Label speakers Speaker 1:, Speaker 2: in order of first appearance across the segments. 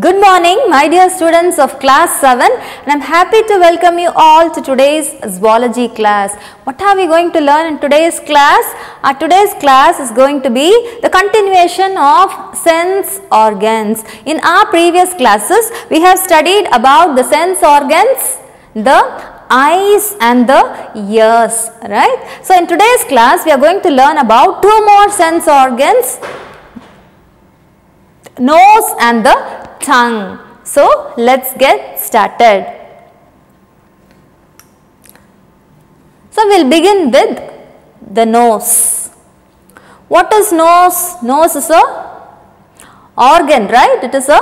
Speaker 1: Good morning, my dear students of class 7, and I am happy to welcome you all to today's zoology class. What are we going to learn in today's class? Today's class is going to be the continuation of sense organs. In our previous classes, we have studied about the sense organs, the eyes and the ears, right? So, in today's class, we are going to learn about two more sense organs, nose and the tongue. So, let's get started. So, we will begin with the nose. What is nose? Nose is a organ, right? It is a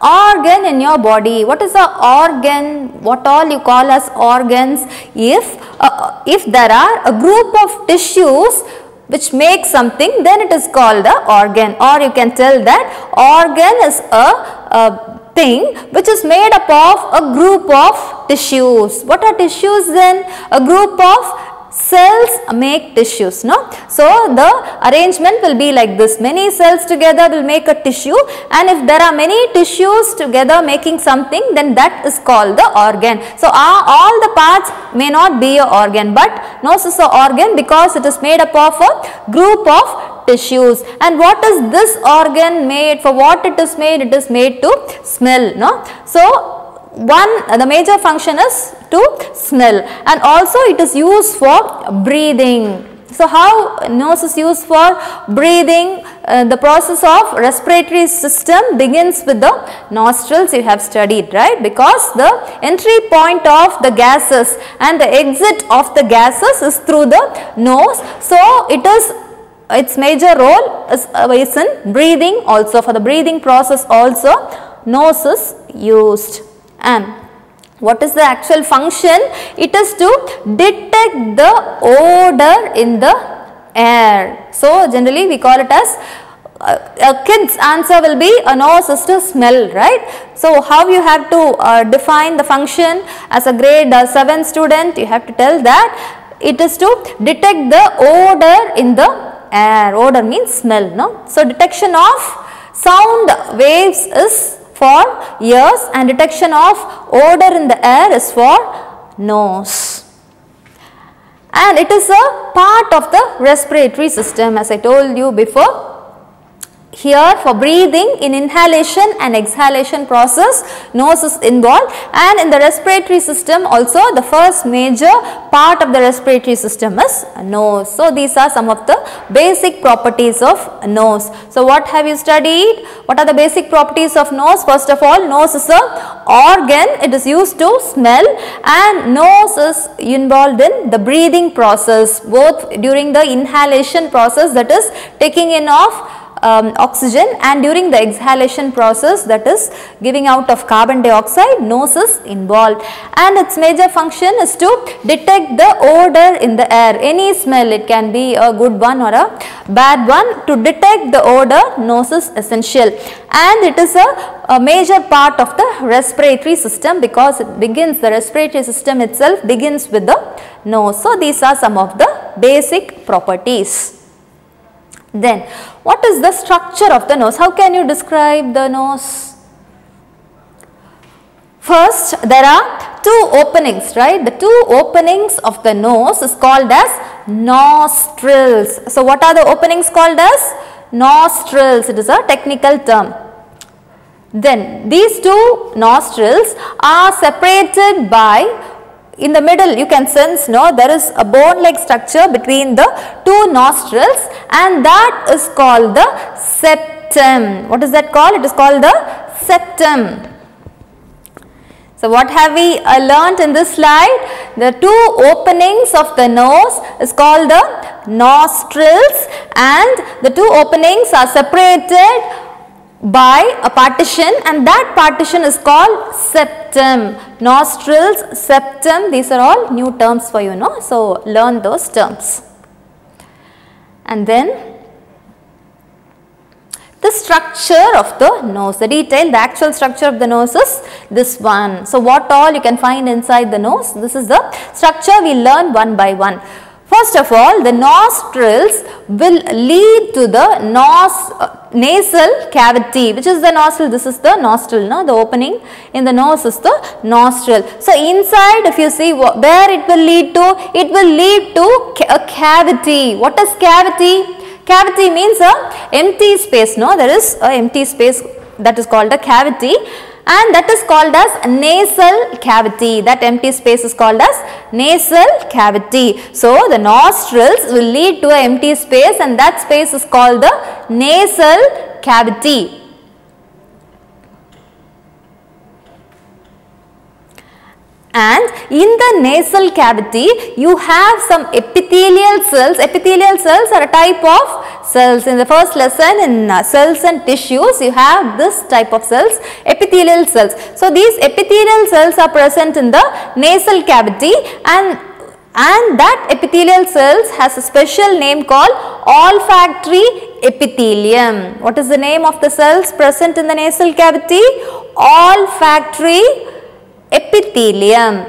Speaker 1: organ in your body. What is a organ? What all you call as organs? If there are a group of tissues which make something, then it is called the organ, or you can tell that organ is a thing which is made up of a group of tissues. What are tissues then? A group of cells make tissues, no? So, the arrangement will be like this. Many cells together will make a tissue, and if there are many tissues together making something, then that is called the organ. So, all the parts may not be an organ, but nose is an organ because it is made up of a group of tissues. And what is this organ made? For what it is made? It is made to smell, no? So, the major function is to smell, and also it is used for breathing. So, how nose is used for breathing? The process of respiratory system begins with the nostrils, you have studied, right? Because the entry point of the gases and the exit of the gases is through the nose. So, its major role is in breathing also. For the breathing process also, nose is used. And what is the actual function? It is to detect the odor in the air. So, generally we call it as a kid's answer will be a nose is to smell, right? So, how you have to define the function as a grade 7 student? You have to tell that it is to detect the odor in the air. Odor means smell, no? So, detection of sound waves is for ears, and detection of odor in the air is for nose. And it is a part of the respiratory system, as I told you before. Here for breathing, in inhalation and exhalation process, nose is involved, and in the respiratory system also the first major part of the respiratory system is nose. So, these are some of the basic properties of nose. So, what have you studied? What are the basic properties of nose? First of all, nose is an organ. It is used to smell, and nose is involved in the breathing process, both during the inhalation process, that is taking in of oxygen, and during the exhalation process, that is giving out of carbon dioxide, nose is involved. And its major function is to detect the odor in the air. Any smell, it can be a good one or a bad one. To detect the odor, nose is essential, and it is a major part of the respiratory system because it begins, the respiratory system itself begins with the nose. So, these are some of the basic properties. Then, what is the structure of the nose? How can you describe the nose? First, there are two openings, right? The two openings of the nose is called as nostrils. So, what are the openings called as? Nostrils. It is a technical term. Then, these two nostrils are separated by, in the middle you can sense, no, there is a bone like structure between the two nostrils, and that is called the septum. What is that called? It is called the septum. So, what have we learnt in this slide? The two openings of the nose is called the nostrils, and the two openings are separated by a partition, and that partition is called septum. Nostrils, septum, these are all new terms for you, no? So, learn those terms. And then the structure of the nose, the actual structure of the nose is this one. So, what all you can find inside the nose? This is the structure we learn one by one. First of all, the nostrils will lead to the nasal cavity. Which is the nostril? This is the nostril, no? The opening in the nose is the nostril. So inside, if you see where it will lead to, it will lead to a cavity. What is cavity? Cavity means a empty space, no? There is a empty space, that is called a cavity, and that is called as nasal cavity. That empty space is called as nasal cavity. So the nostrils will lead to an empty space, and that space is called the nasal cavity. And in the nasal cavity, you have some epithelial cells. Epithelial cells are a type of cells. In the first lesson, in cells and tissues, you have this type of cells, epithelial cells. So these epithelial cells are present in the nasal cavity, and that epithelial cells has a special name called olfactory epithelium. What is the name of the cells present in the nasal cavity? Olfactory epithelium.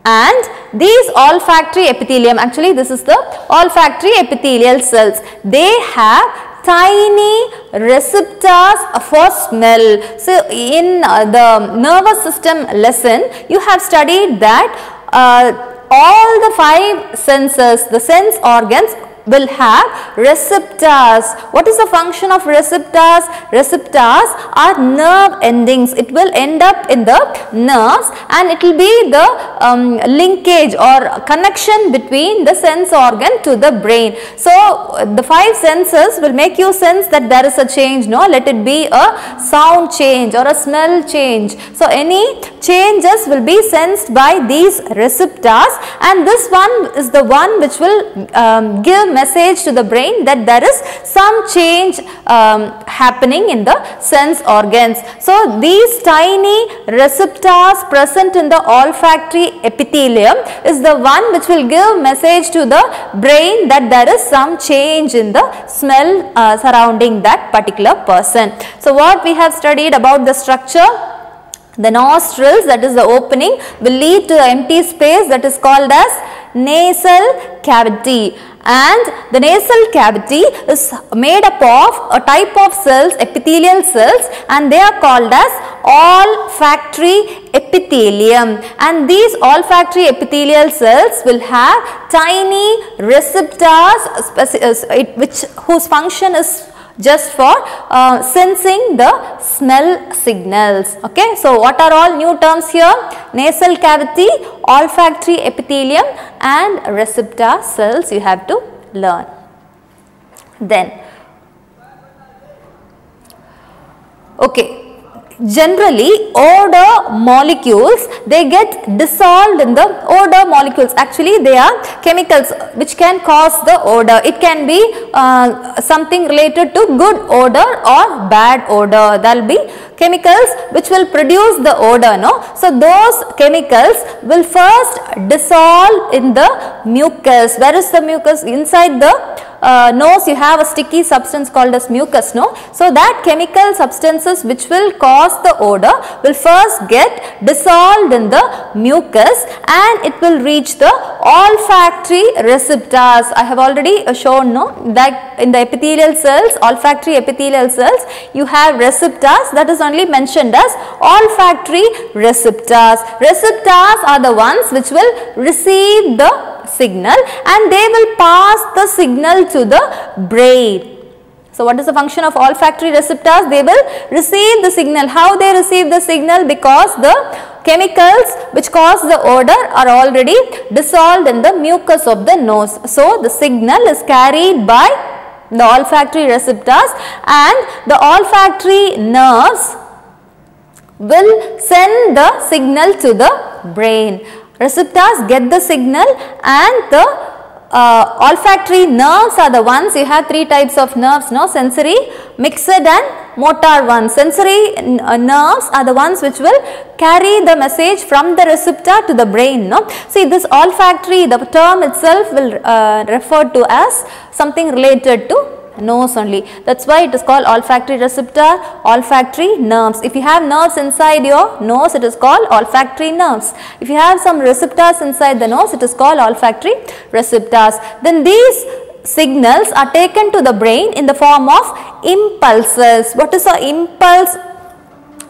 Speaker 1: And these olfactory epithelium, actually this is the olfactory epithelial cells. They have tiny receptors for smell. So in the nervous system lesson, you have studied that all the 5 senses, the sense organs, will have receptors. What is the function of receptors? Receptors are nerve endings. It will end up in the nerves, and it will be the linkage or connection between the sense organ to the brain. So the 5 senses will make you sense that there is a change, no? Let it be a sound change or a smell change. So any changes will be sensed by these receptors, and this one is the one which will give message to the brain that there is some change happening in the sense organs. So these tiny receptors present in the olfactory epithelium is the one which will give message to the brain that there is some change in the smell surrounding that particular person. So what we have studied about the structure? The nostrils, that is the opening, will lead to an empty space that is called as nasal cavity. And the nasal cavity is made up of a type of cells, epithelial cells, and they are called as olfactory epithelium. And these olfactory epithelial cells will have tiny receptors whose function is just for sensing the smell signals. Okay, so what are all new terms here? Nasal cavity, olfactory epithelium, and receptor cells you have to learn. Then, okay, generally odor molecules, they get dissolved in the odor molecules. Actually they are chemicals which can cause the odor. It can be something related to good odor or bad odor. There will be chemicals which will produce the odor, no? So those chemicals will first dissolve in the mucus. Where is the mucus? Inside the nose you have a sticky substance called as mucus, no? So that chemical substances which will cause the odor will first get dissolved in the mucus, and it will reach the olfactory receptors. I have already shown, no, that in the epithelial cells, olfactory epithelial cells, you have receptors, that is only mentioned as olfactory receptors. Receptors are the ones which will receive the signal, and they will pass the signal to the brain. So what is the function of olfactory receptors? They will receive the signal. How they receive the signal? Because the chemicals which cause the odor are already dissolved in the mucus of the nose. So the signal is carried by the olfactory receptors, and the olfactory nerves will send the signal to the brain. Receptors get the signal, and the olfactory nerves are the ones. You have 3 types of nerves, no? Sensory, mixed and motor ones. Sensory nerves are the ones which will carry the message from the receptor to the brain, no? See, this olfactory, the term itself will refer to as something related to nose only. That's why it is called olfactory receptor, olfactory nerves. If you have nerves inside your nose, it is called olfactory nerves. If you have some receptors inside the nose, it is called olfactory receptors. Then these signals are taken to the brain in the form of impulses. What is an impulse?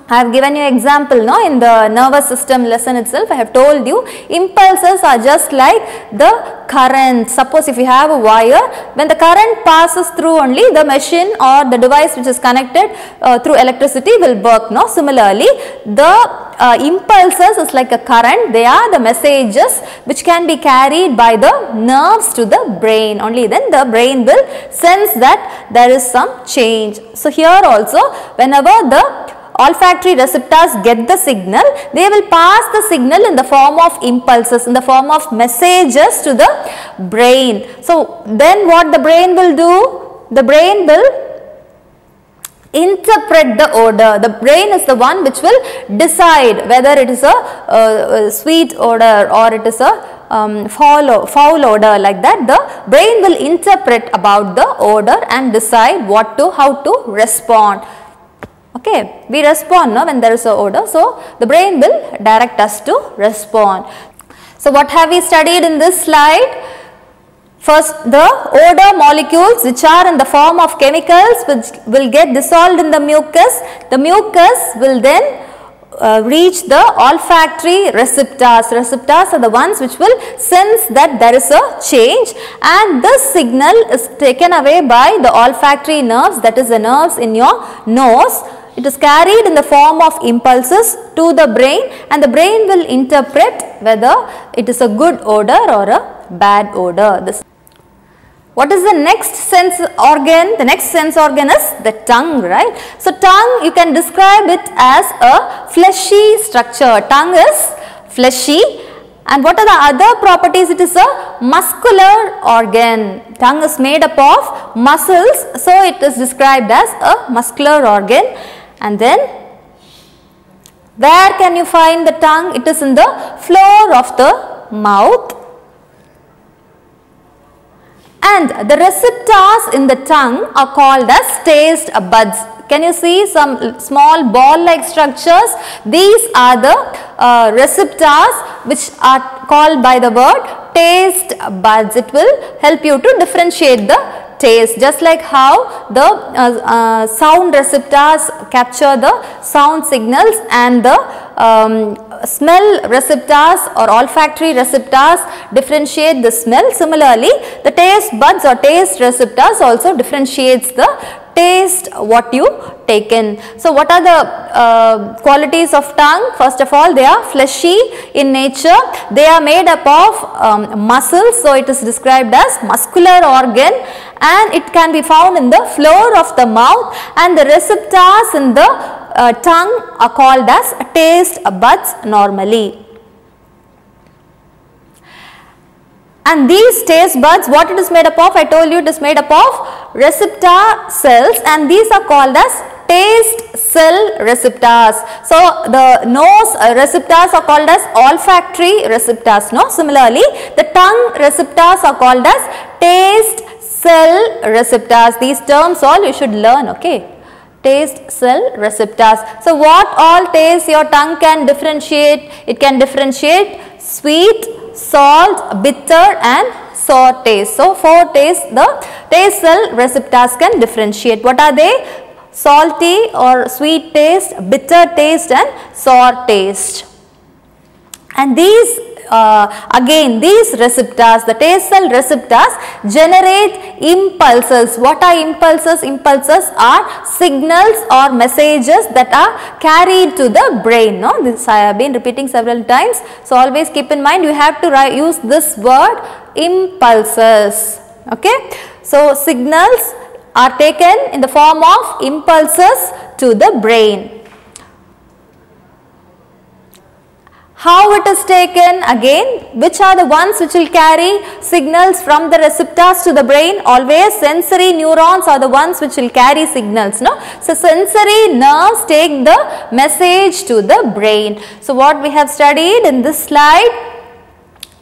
Speaker 1: I have given you example in the nervous system lesson itself. I have told you impulses are just like the current. Suppose if you have a wire, when the current passes through only, the machine or the device which is connected through electricity will work. Similarly, the impulses is like a current. They are the messages which can be carried by the nerves to the brain. Only then the brain will sense that there is some change. So here also, whenever the olfactory receptors get the signal, they will pass the signal in the form of impulses, in the form of messages to the brain. So then what the brain will do? The brain will interpret the odor. The brain is the one which will decide whether it is a sweet odor or it is a foul odor, like that. The brain will interpret about the odor and decide how to respond. Okay, we respond when there is a odor, so the brain will direct us to respond. So what have we studied in this slide? First, the odor molecules which are in the form of chemicals which will get dissolved in the mucus. The mucus will then reach the olfactory receptors. Receptors are the ones which will sense that there is a change, and this signal is taken away by the olfactory nerves, that is the nerves in your nose. It is carried in the form of impulses to the brain, and the brain will interpret whether it is a good odor or a bad odor. What is the next sense organ? The next sense organ is the tongue, right? So tongue, you can describe it as a fleshy structure. Tongue is fleshy. And what are the other properties? It is a muscular organ. Tongue is made up of muscles, so it is described as a muscular organ. And then, where can you find the tongue? It is in the floor of the mouth. And the receptors in the tongue are called as taste buds. Can you see some small ball-like structures? These are the receptors which are called by the word taste buds. It will help you to differentiate the taste, just like how the sound receptors capture the sound signals and the smell receptors or olfactory receptors differentiate the smell. Similarly, the taste buds or taste receptors also differentiates the taste what you take in. So what are the qualities of tongue? First of all, they are fleshy in nature. They are made up of muscles, so it is described as muscular organ, and it can be found in the floor of the mouth, and the receptors in the tongue are called as taste buds normally. And these taste buds, what it is made up of? I told you it is made up of receptor cells, and these are called as taste cell receptors. So the nose receptors are called as olfactory receptors. Similarly, the tongue receptors are called as taste cell receptors. These terms all you should learn. Okay. Taste cell receptors. So what all taste your tongue can differentiate? It can differentiate sweet, salt, bitter and sour taste. So 4 tastes the taste cell receptors can differentiate. What are they? Salty or sweet taste, bitter taste and sour taste. And these again, these receptors, the taste cell receptors generate impulses. What are impulses? Impulses are signals or messages that are carried to the brain. This I have been repeating several times. So always keep in mind, you have to use this word impulses. Okay. So signals are taken in the form of impulses to the brain. How it is taken? Again, which are the ones which will carry signals from the receptors to the brain? Always sensory neurons are the ones which will carry signals. So sensory nerves take the message to the brain. So what we have studied in this slide,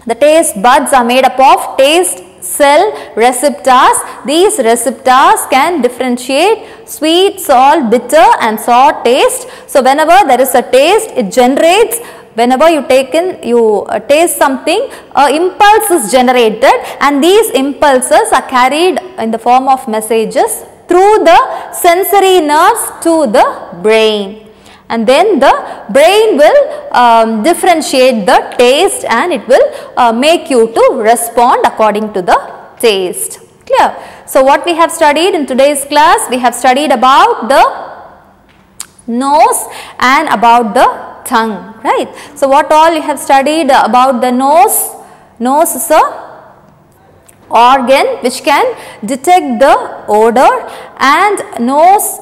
Speaker 1: the taste buds are made up of taste cell receptors. These receptors can differentiate sweet, salt, bitter and sour taste. So whenever there is a taste, it generates Whenever you taste something, impulse is generated, and these impulses are carried in the form of messages through the sensory nerves to the brain. And then the brain will differentiate the taste, and it will make you to respond according to the taste. Clear? So, what we have studied in today's class, we have studied about the nose and about the tongue, right. So, what all you have studied about the nose? Nose is a organ which can detect the odor, and nose,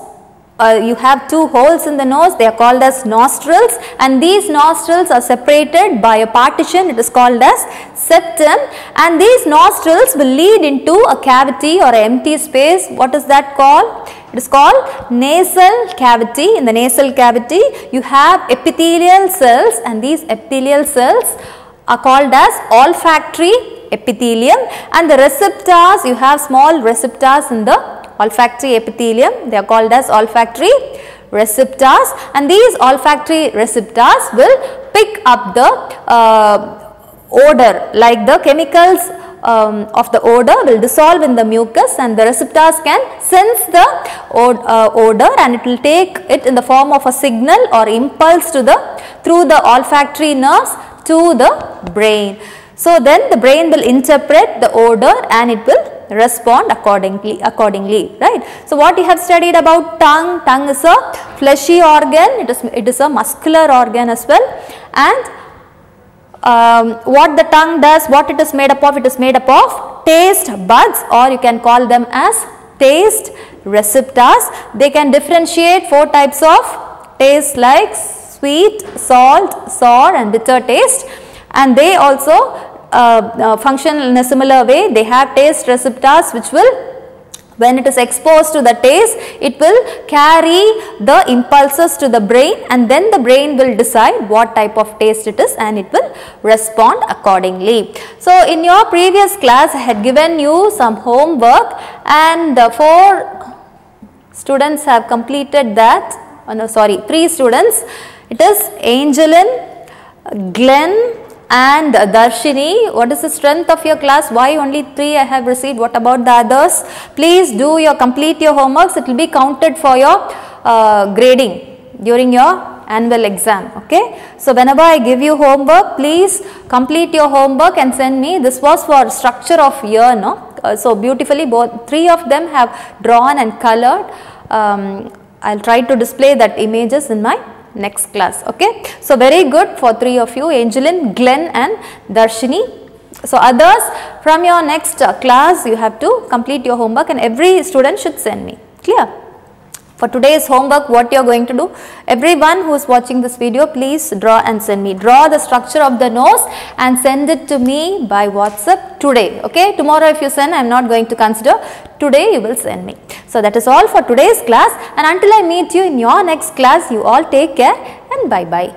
Speaker 1: you have two holes in the nose, they are called as nostrils, and these nostrils are separated by a partition, it is called as septum, and these nostrils will lead into a cavity or an empty space. What is that called? It is called nasal cavity. In the nasal cavity you have epithelial cells, and these epithelial cells are called as olfactory epithelium, and the receptors, you have small receptors in the olfactory epithelium, they are called as olfactory receptors, and these olfactory receptors will pick up the odor, like the chemicals of the odor will dissolve in the mucus, and the receptors can sense the odor, and it will take it in the form of a signal or impulse to through the olfactory nerves to the brain. So, then the brain will interpret the odor and it will respond accordingly, right. So, what you have studied about tongue? Tongue is a fleshy organ, it is a muscular organ as well, and what the tongue does, what it is made up of? It is made up of taste buds, or you can call them as taste receptors. They can differentiate 4 types of taste like sweet, salt, sour and bitter taste, and they also function in a similar way. They have taste receptors which will, when it is exposed to the taste, it will carry the impulses to the brain, and then the brain will decide what type of taste it is, and it will respond accordingly. So, in your previous class I had given you some homework, and 4 students have completed that. Oh no, sorry, 3 students. It is Angeline, Glenn and Darshini. What is the strength of your class? Why only 3 I have received? What about the others? Please complete your homeworks. It will be counted for your grading during your annual exam. Okay. So, whenever I give you homework, please complete your homework and send me. This was for structure of year, no? So, beautifully both 3 of them have drawn and colored. I will try to display that images in my next class. Okay. So, very good for 3 of you, Angeline, Glenn and Darshini. So, others, from your next class you have to complete your homework, and every student should send me. Clear? For today's homework, what you are going to do, everyone who is watching this video, please draw and send me. Draw the structure of the nose and send it to me by WhatsApp today. Okay. Tomorrow if you send, I am not going to consider. Today you will send me. So, that is all for today's class, and until I meet you in your next class, you all take care and bye bye.